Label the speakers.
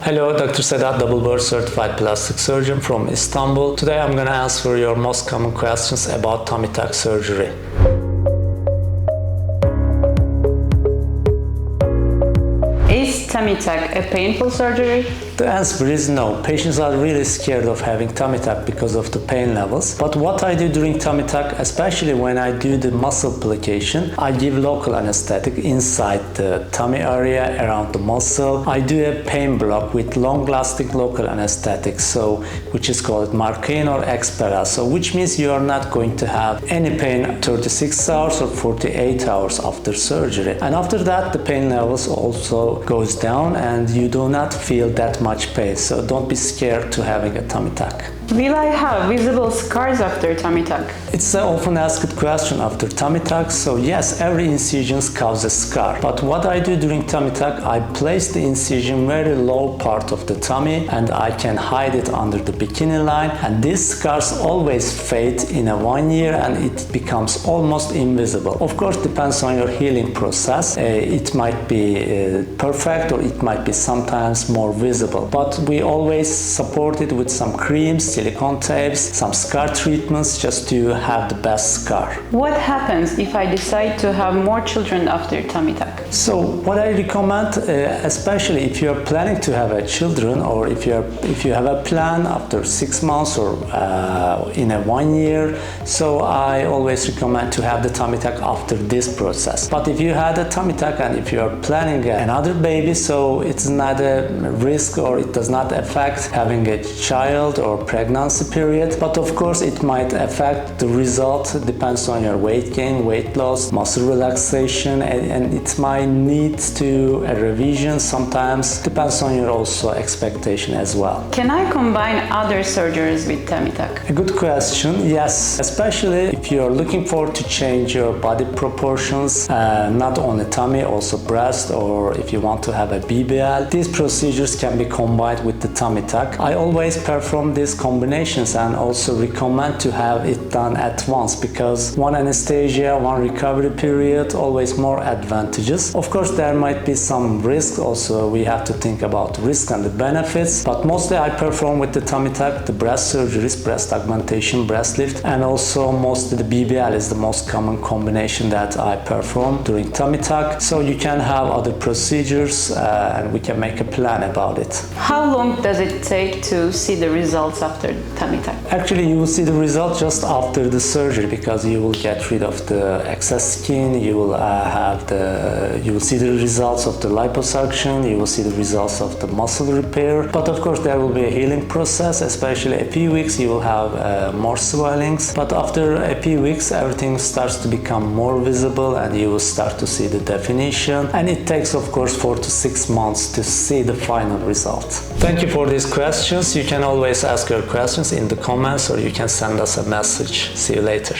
Speaker 1: Hello, Dr. Sedat Tatar, certified plastic surgeon from Istanbul. Today I'm going to answer your most common questions about tummy tuck surgery.
Speaker 2: Is tummy tuck a painful surgery?
Speaker 1: The answer is no. Patients are really scared of having tummy tuck because of the pain levels. But what I do during tummy tuck, especially when I do the muscle plication, I give local anesthetic inside the tummy area around the muscle. I do a pain block with long-lasting local anesthetic, which is called Marcaine or Expera, which means you are not going to have any pain 36 hours or 48 hours after surgery. And after that, the pain levels also goes down and you do not feel that much pain. So don't be scared to having a tummy tuck.
Speaker 2: Will I have visible scars after tummy tuck?
Speaker 1: It's an often asked question after tummy tuck. So yes, every incision causes a scar. But what I do during tummy tuck, I place the incision very low part of the tummy and I can hide it under the bikini line. And these scars always fade in 1 year and it becomes almost invisible. Of course, depends on your healing process. It might be perfect or it might be sometimes more visible. But we always support it with some creams, silicone tapes, some scar treatments just to have the best scar.
Speaker 2: What happens if I decide to have more children after tummy tuck?
Speaker 1: So what I recommend, especially if you are planning to have children or if you have a plan after 6 months or in 1 year, so I always recommend to have the tummy tuck after this process. But if you had a tummy tuck and if you are planning another baby, so it's not a risk or it does not affect having a child or pregnancy period, but of course it might affect the result. It depends on your weight gain, weight loss, muscle relaxation, and it might need to a revision sometimes. Depends on your also expectation as well.
Speaker 2: Can I combine other surgeries with tummy tuck?
Speaker 1: A good question. Yes, especially if you are looking forward to change your body proportions, not only tummy, also breast, or if you want to have a BBL, these procedures can be combined with the tummy tuck. I always perform these combinations and also recommend to have it done at once because one anesthesia, one recovery period, always more advantages. Of course, there might be some risk. Also, we have to think about risk and the benefits, but mostly I perform with the tummy tuck, the breast surgeries, breast augmentation, breast lift, and also mostly the BBL is the most common combination that I perform during tummy tuck. So you can have other procedures and we can make a plan about it.
Speaker 2: How long does it take to see the results after tummy tuck?
Speaker 1: Actually, you will see the result just after the surgery because you will get rid of the excess skin. You will see the results of the liposuction. You will see the results of the muscle repair. But of course, there will be a healing process. Especially a few weeks, you will have more swellings. But after a few weeks, everything starts to become more visible, and you will start to see the definition. And it takes, of course, 4 to 6 months to see the final result. Thank you for these questions. You can always ask your questions in the comments or you can send us a message. See you later.